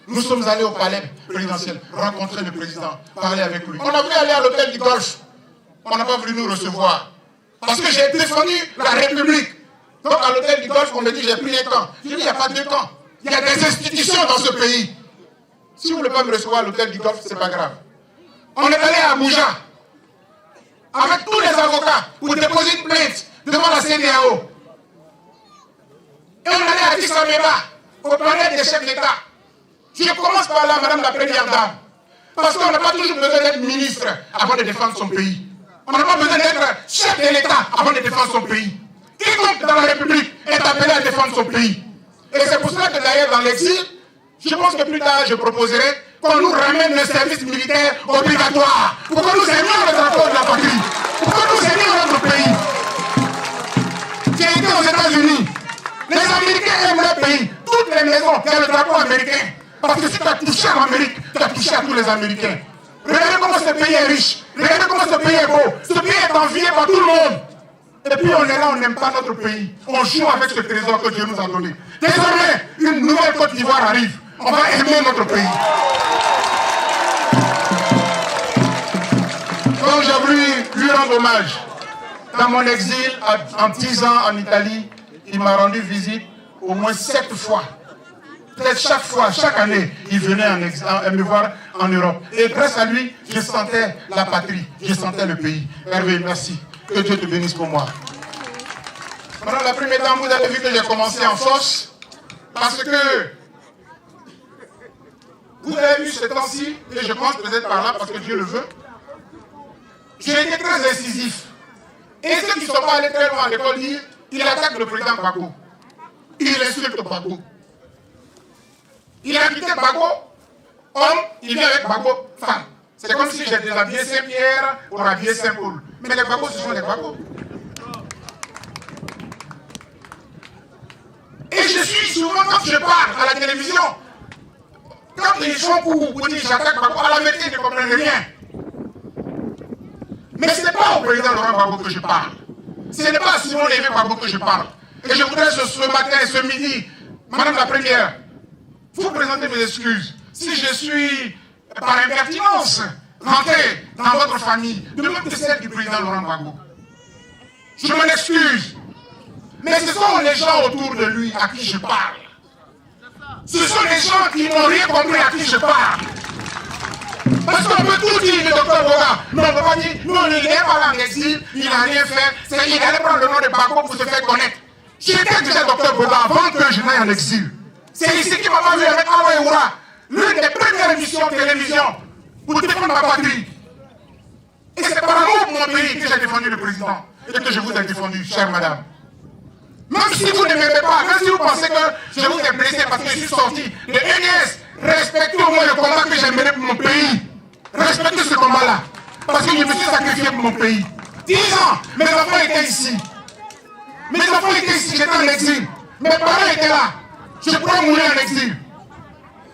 Nous sommes allés au palais présidentiel, rencontrer le président, parler avec lui. On a voulu aller à l'hôtel du Golfe. On n'a pas voulu nous recevoir. Parce que j'ai défendu la République. Donc à l'hôtel du Golfe, on me dit j'ai pris un camp. Je dis il n'y a pas de camp. Il y a des institutions dans ce pays. Si vous ne voulez pas me recevoir à l'hôtel du Golfe, ce n'est pas grave. On est allé à Abuja avec tous les avocats pour déposer une plainte devant la CEDEAO. Et on est allé à Addis Abeba au palais des chefs d'État. Je commence par là, Madame la Première Dame. Parce qu'on n'a pas toujours besoin d'être ministre avant de défendre son pays. On n'a pas besoin d'être chef de l'État avant de défendre son pays. Quiconque dans la République est appelé à défendre son pays. Et c'est pour cela que d'ailleurs dans l'exil, je pense que plus tard je proposerai qu'on nous ramène le service militaire obligatoire pour que nous aimions le drapeau de la patrie, pour que nous aimions notre pays. J'ai été aux États-Unis. Les Américains aiment leur pays. Toutes les maisons, il y a le drapeau américain. Parce que si tu as touché à l'Amérique, tu as touché à tous les Américains. Regardez comment ce pays est riche. Regardez comment ce pays est beau. Ce pays est envié par tout le monde. Et puis on est là, on n'aime pas notre pays. On joue avec ce trésor que Dieu nous a donné. Désormais, une nouvelle Côte d'Ivoire arrive. On va aimer notre pays. Donc j'ai voulu lui rendre hommage. Dans mon exil, en 10 ans en Italie, il m'a rendu visite au moins 7 fois. Peut-être chaque fois, chaque année, il venait me voir en Europe. Et grâce à lui, je sentais la patrie, je sentais le pays. Hervé, merci. Que Dieu te bénisse pour moi. Madame la Première Dame, vous avez vu que j'ai commencé en force. Parce que vous avez vu ce temps-ci, et je pense peut-être par là, parce que Dieu le veut, j'ai été très incisif. Et ceux qui ne sont pas allés très loin à l'école disent, il attaque le président Gbagbo. Il insulte Gbagbo. Il a quitté Gbagbo, homme, il vient avec Gbagbo, femme. C'est comme si j'ai déshabillé Saint-Pierre pour habiller Saint-Paul. Mais les Gbagbo, ce sont les Gbagbo. Et je suis souvent, quand je parle à la télévision, quand ils font coup ou disent j'attaque Gbagbo, à la vérité, ils ne comprennent rien. Mais ce n'est pas au président Laurent Gbagbo que je parle. Ce n'est pas à Simon Lévé Gbagbo que je parle. Et je voudrais ce matin et ce midi, Madame la Première, vous présenter mes excuses. Si je suis, par impertinence, rentré dans votre famille, de même que celle du président Laurent Gbagbo, je m'en excuse. Mais ce sont les gens autour de lui à qui je parle. Ce sont les gens qui n'ont rien compris à qui je parle. Parce qu'on peut tout dire, le docteur Boga. Non, on ne peut pas dire, non, il n'est pas là en exil, il n'a rien fait, il allait prendre le nom de Gbagbo pour se faire connaître. J'étais déjà docteur Boga avant que je n'aille en exil. C'est ici qui m'a vu avec Awa Eoura, l'une des premières émissions de télévision pour défendre ma patrie. Et c'est par amour pour mon pays que j'ai défendu le président et que je vous ai défendu, chère madame. Même si vous ne m'aimez pas, même si vous pensez que je vous ai blessé parce que je suis sorti de NS, respectez au moins le combat que j'ai mené pour mon pays. Respectez ce combat-là. Parce que je me suis sacrifié pour mon pays. 10 ans, mes enfants étaient ici. Mes enfants étaient ici, j'étais en exil. Mes parents étaient là. Je pourrais mourir en exil.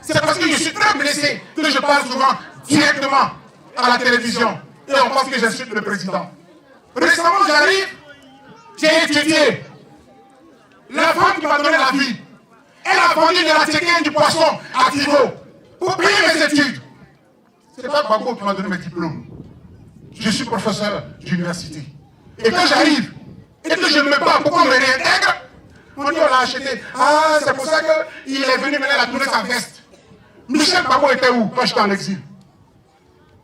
C'est parce que je suis très blessé que je parle souvent directement à la télévision. Et on pense que j'insulte le président. Récemment, j'arrive, j'ai étudié. La femme qui m'a donné la vie, elle a vendu de la tchéquienne du poisson à Kivo pour payer mes études. Ce n'est pas Gbagbo qui m'a donné mes diplômes. Je suis professeur d'université. Et quand j'arrive, et que je me bats pour qu'on me réintègre, on dit on l'a acheté. Ah, c'est pour ça qu'il est venu mener la tournée sa veste. Michel Gbagbo était où quand j'étais en exil?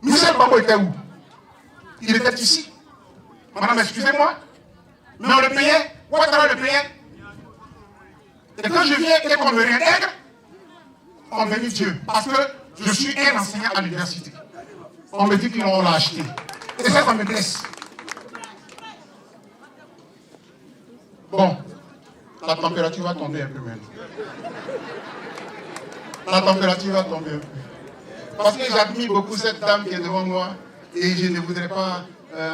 Michel Gbagbo était où? Il était ici. Madame, excusez-moi, mais on le payait. Ouattara le payait. Et quand je viens et qu'on me réintègre, on me dit Dieu. Parce que je suis un enseignant à l'université. On me dit qu'on l'a acheté. Et ça me blesse. Bon, la température va tomber un peu maintenant. La température va tomber un peu. Parce que j'admire beaucoup cette dame qui est devant moi et je ne voudrais pas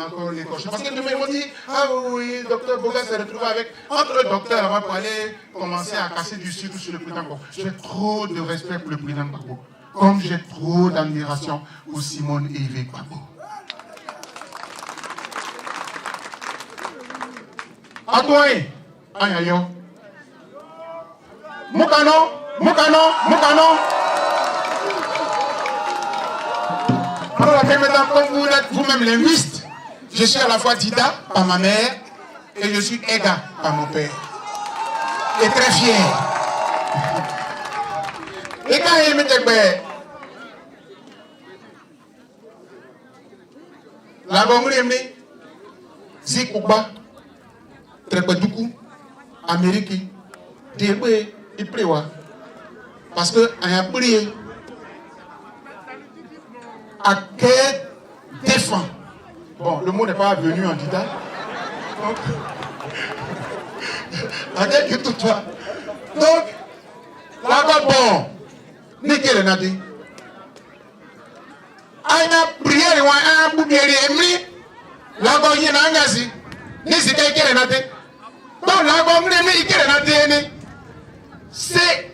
encore l'écorcher. Parce que demain ils m'ont dit, ah oui, docteur Boga s'est retrouvé avec entre docteurs avant pour aller commencer à casser du sucre sur le président Gbagbo. J'ai trop de respect pour le président Gbagbo. Comme j'ai trop d'admiration pour Simone et Yves Gbagbo. Atoye, aïe Mukano, Mukano, Mukano. Pendant la première temps, comme vous êtes vous-même linguiste, je suis à la fois Dida par ma mère et je suis Ega par mon père. Et très fier. Et quand il me dit, la Gongri, Zikuba, Trepeduku, Amérique, Débé, il prévoit. Parce que, on a prié. À quel défend. Bon, le mot n'est pas venu en Dida. Donc, à quel tout toi. Donc, là-bas, bon, nickel, on a dit. Aïna prière, on a un boubier, là-bas, il y a un gazi. Ni si quelqu'un n'a dit. Donc, là-bas, il y a un c'est.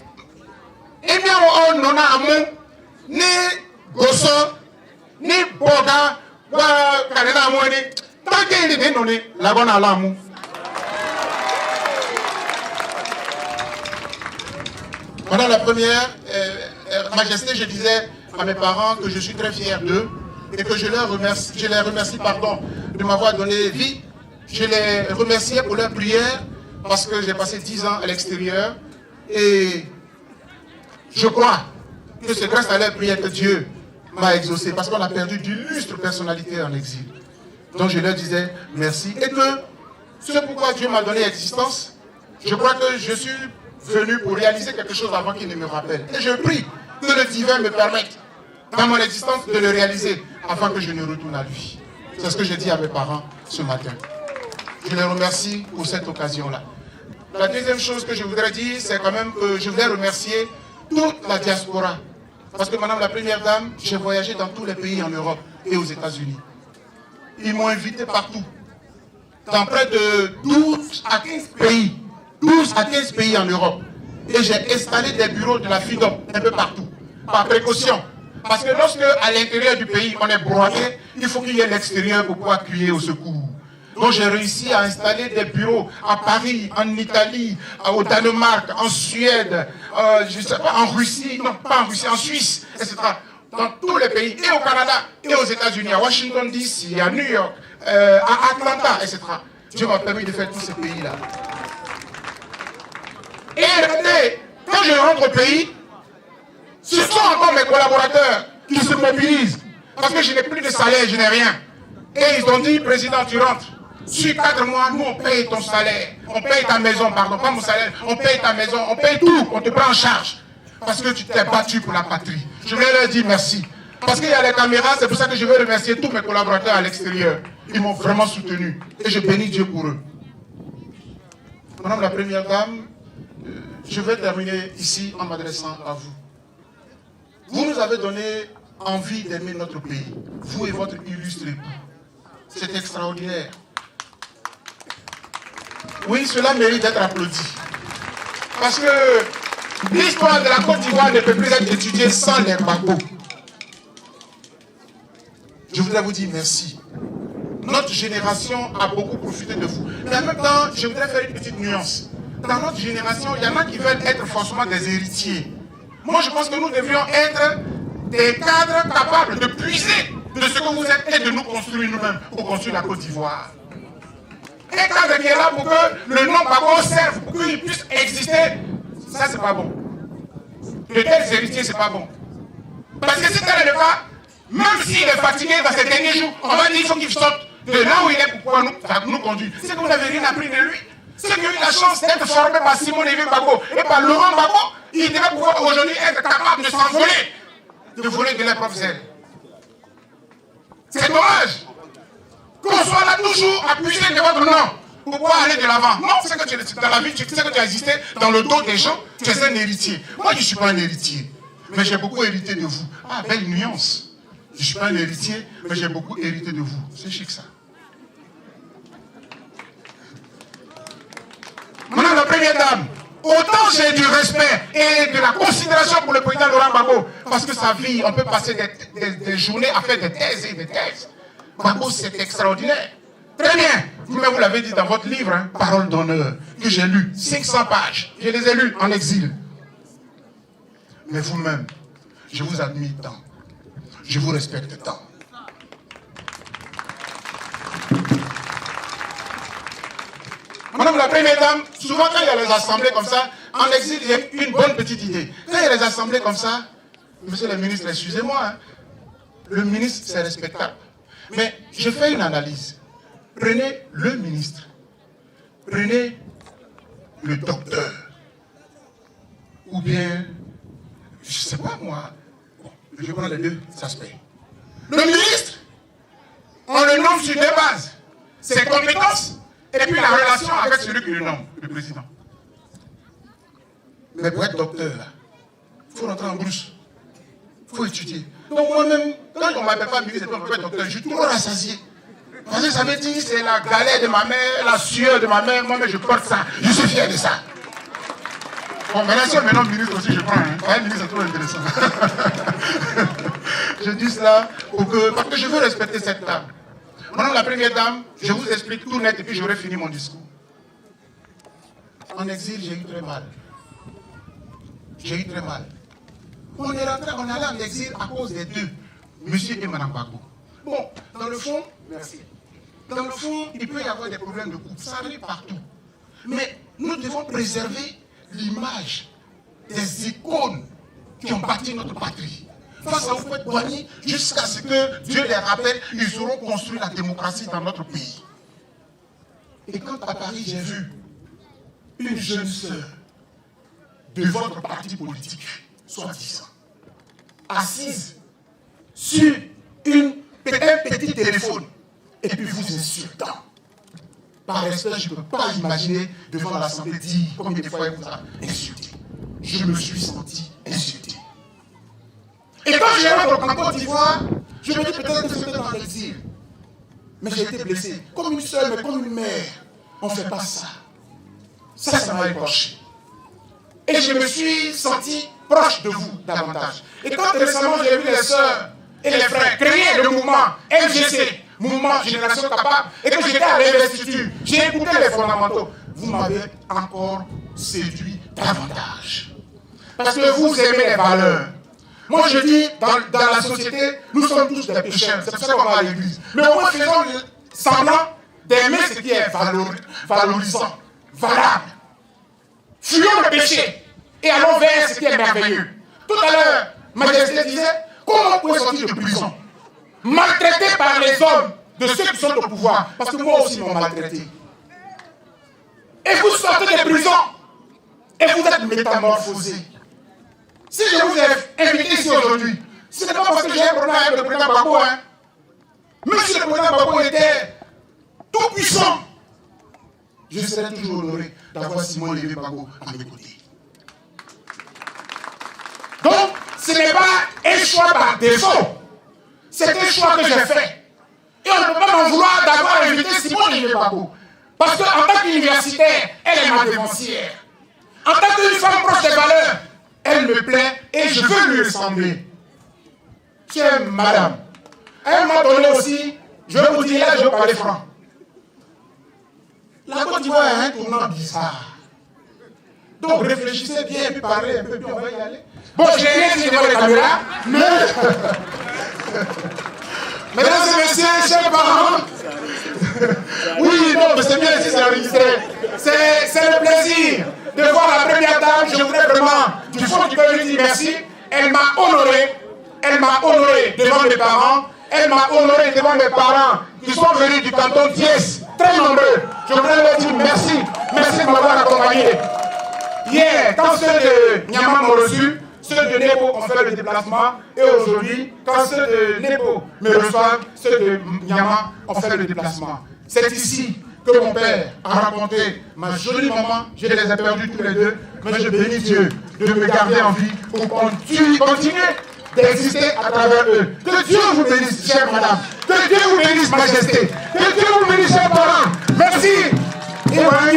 Eh bien, on n'en a un ni gosso. Ni boga wa kanena mwani tanke ili ni noni lagona alamu. Pendant la première majesté, je disais à mes parents que je suis très fier d'eux et que je les remercie de m'avoir donné vie. Je les remerciais pour leur prière parce que j'ai passé 10 ans à l'extérieur et je crois que c'est grâce à leur prière que Dieu m'a exaucé parce qu'on a perdu d'illustres personnalités en exil. Donc je leur disais merci et que ce pourquoi Dieu m'a donné existence, je crois que je suis venu pour réaliser quelque chose avant qu'il ne me rappelle. Et je prie que le divin me permette dans mon existence de le réaliser afin que je ne retourne à lui. C'est ce que j'ai dit à mes parents ce matin. Je les remercie pour cette occasion-là. La deuxième chose que je voudrais dire, c'est quand même que je voudrais remercier toute la diaspora. Parce que Madame la Première Dame, j'ai voyagé dans tous les pays en Europe et aux États-Unis. Ils m'ont invité partout. Dans près de 12 à 15 pays. 12 à 15 pays en Europe. Et j'ai installé des bureaux de la FIDOP un peu partout. Par précaution. Parce que lorsque à l'intérieur du pays on est broyé, il faut qu'il y ait l'extérieur pour pouvoir crier au secours. Donc j'ai réussi à installer des bureaux à Paris, en Italie, au Danemark, en Suède, je sais pas, en Russie, non pas en Russie, en Suisse, etc. Dans tous les pays, et au Canada, et aux États-Unis, à Washington DC, à New York, à Atlanta, etc. Dieu m'a permis de faire tous ces pays-là. Et regardez, quand je rentre au pays, ce sont encore mes collaborateurs qui se mobilisent. Parce que je n'ai plus de salaire, je n'ai rien. Et ils ont dit, président, tu rentres. Sur 4 mois, nous on paye ton salaire. On paye ta maison, pardon, pas mon salaire. On paye ta maison, on paye tout. On te prend en charge. Parce que tu t'es battu pour la patrie. Je vais leur dire merci. Parce qu'il y a les caméras, c'est pour ça que je veux remercier tous mes collaborateurs à l'extérieur. Ils m'ont vraiment soutenu. Et je bénis Dieu pour eux. Madame la Première Dame, je vais terminer ici en m'adressant à vous. Vous nous avez donné envie d'aimer notre pays. Vous et votre illustre époux. C'est extraordinaire. Oui, cela mérite d'être applaudi. Parce que l'histoire de la Côte d'Ivoire ne peut plus être étudiée sans les Gbagbo. Je voudrais vous dire merci. Notre génération a beaucoup profité de vous. Mais en même temps, je voudrais faire une petite nuance. Dans notre génération, il y en a qui veulent être forcément des héritiers. Moi, je pense que nous devrions être des cadres capables de puiser de ce que vous êtes et de nous construire nous-mêmes pour construire la Côte d'Ivoire. Un cadre qui est là pour que le nom Gbagbo serve, pour qu'il puisse exister, ça c'est pas bon. De tels héritiers, c'est pas bon. Parce que si tel est le cas, même s'il est fatigué dans ces derniers jours, on va dire qu'il faut qu'il sorte de là où il est pour pouvoir nous conduire. C'est que vous n'avez rien appris de lui. Ceux qui ont eu la chance d'être formés par Simon Lévy Gbagbo et par Laurent Gbagbo, ils devraient pouvoir aujourd'hui être capables de s'envoler, de voler de leurs propres ailes. C'est dommage qu'on soit là toujours à puiser de votre nom pour pouvoir aller de l'avant. Non, c'est que tu es dans la vie, tu sais que tu as existé dans le dos des gens, tu es un héritier. Moi, je ne suis pas un héritier, mais j'ai beaucoup hérité de vous. Ah, belle nuance. Je ne suis pas un héritier, mais j'ai beaucoup hérité de vous. C'est chic ça. Madame la Première Dame, autant j'ai du respect et de la considération pour le président Laurent Gbagbo, parce que sa vie, on peut passer des journées à faire des thèses et des thèses. Gbagbo, c'est extraordinaire. Très bien. Vous-même, vous l'avez dit dans votre livre, hein, Parole d'honneur, que j'ai lu, 500 pages. Je les ai lus en exil. Mais vous-même, je vous admire tant. Je vous respecte tant. Madame la Première Dame, souvent quand il y a les assemblées comme ça, en exil, il y a une bonne petite idée. Quand il y a les assemblées comme ça, monsieur le ministre, excusez-moi, hein, le ministre, c'est respectable. Mais je fais une analyse. Prenez le ministre, prenez le docteur, ou bien, je ne sais pas moi, bon, je prends les deux aspects. Le ministre, on le nomme sur deux bases, ses compétences et puis la relation avec celui qui le nomme, le président. Mais pour être docteur, il faut rentrer en bourse, il faut étudier. Donc moi-même, quand on ne m'appelle pas ministre, on m'appelle docteur, je suis toujours rassasié. Parce que ça veut dire que c'est la galère de ma mère, la sueur de ma mère, moi-même je porte ça, je suis fier de ça. Bon, maintenant si on me nomme ministre aussi, je prends. Hein. Ministre, c'est trop intéressant. Je dis cela parce que je veux respecter cette dame. Madame la Première Dame, je vous explique tout net et puis j'aurai fini mon discours. En exil, j'ai eu très mal. J'ai eu très mal. On est rentré, on est allé en exil à cause des deux, monsieur et madame Gbagbo. Bon, dans le fond, merci. Dans le fond, il peut y avoir des problèmes de couple, ça arrive partout. Mais nous devons préserver l'image des icônes qui ont bâti notre patrie. Face à vous douaniers, jusqu'à ce que Dieu les rappelle, ils auront construit la démocratie dans notre pays. Et quand à Paris, j'ai vu une jeune sœur de votre parti politique, soi-disant, assise sur un petit téléphone, et puis vous insultant. Par respect, je ne peux pas imaginer devant l'Assemblée dire combien de fois elle vous a insulté. Je me suis senti insulté. Et quand je rentre en Côte d'Ivoire, je me dis peut-être que c'était dans l'exil. Mais j'ai été blessé. Comme une sœur, mais comme une mère. On ne fait pas ça. Ça m'a écorché. Et je me suis senti proche de vous davantage. Et quand récemment j'ai vu les sœurs et les frères créer le mouvement MGC, Mouvement Génération Capable, et que j'étais à l'investiture, j'ai écouté les fondamentaux. Vous m'avez encore séduit davantage. Parce que vous aimez les valeurs. Moi je dis, dans la société, nous sommes tous des pécheurs. C'est pour ça qu'on va à l'église. Mais au moins faisons semblant d'aimer ce qui est valorisant, valable. Fuyons le péché et allons vers ce qui est merveilleux. Tout à l'heure, Majesté disait, comment vous pouvez sortir de prison? Maltraité par les hommes de ceux qui sont au pouvoir. Parce que moi aussi, ils m'ont maltraité. Et vous sortez de prison et vous êtes métamorphosé. Si je vous ai invité ici aujourd'hui, ce n'est pas parce que j'ai un problème avec le président Gbagbo. Hein. Même si le président Gbagbo était tout puissant, je serais toujours honoré d'avoir Simon Lévy Gbagbo à mes côtés. Donc, ce n'est pas un choix par défaut. C'est un choix que j'ai fait. Et on ne peut pas m'en vouloir d'avoir invité Simon Lévy Gbagbo. Parce qu'en tant qu'universitaire, elle est ma dévancière. En tant qu'une femme proche des valeurs, elle me plaît et je veux lui ressembler. Chère madame, elle m'a donné aussi, je vais vous dire là, je vais parler franc. La Côte d'Ivoire a un tournant bizarre. Donc réfléchissez bien et puis parlez un peu, puis on va y aller. Bon, je n'ai rien dit devant les caméras, mais... Mesdames et messieurs, chers parents, oui, non, mais c'est bien ici, c'est enregistré. C'est le plaisir de voir la Première Dame. Je voudrais vraiment, du fond du cœur, lui dire merci. Elle m'a honoré devant mes parents. Elle m'a honoré devant mes parents qui sont venus du canton Thiès, très nombreux. Je voudrais leur dire merci. Merci de m'avoir accompagné. Hier, quand ceux de Nyama m'ont reçu, ceux de Nebo ont fait le déplacement. Et aujourd'hui, quand ceux de Nebo me reçoivent, ceux de Nyama ont fait le déplacement. C'est ici que mon père a rencontré ma jolie maman. Je les ai perdus tous les deux. Mais je bénis Dieu de me garder en vie pour continuer d'exister à travers eux. Que Dieu vous bénisse, chère madame. Que Dieu vous bénisse, majesté. Que Dieu vous bénisse, chers parents. Merci. Et voilà,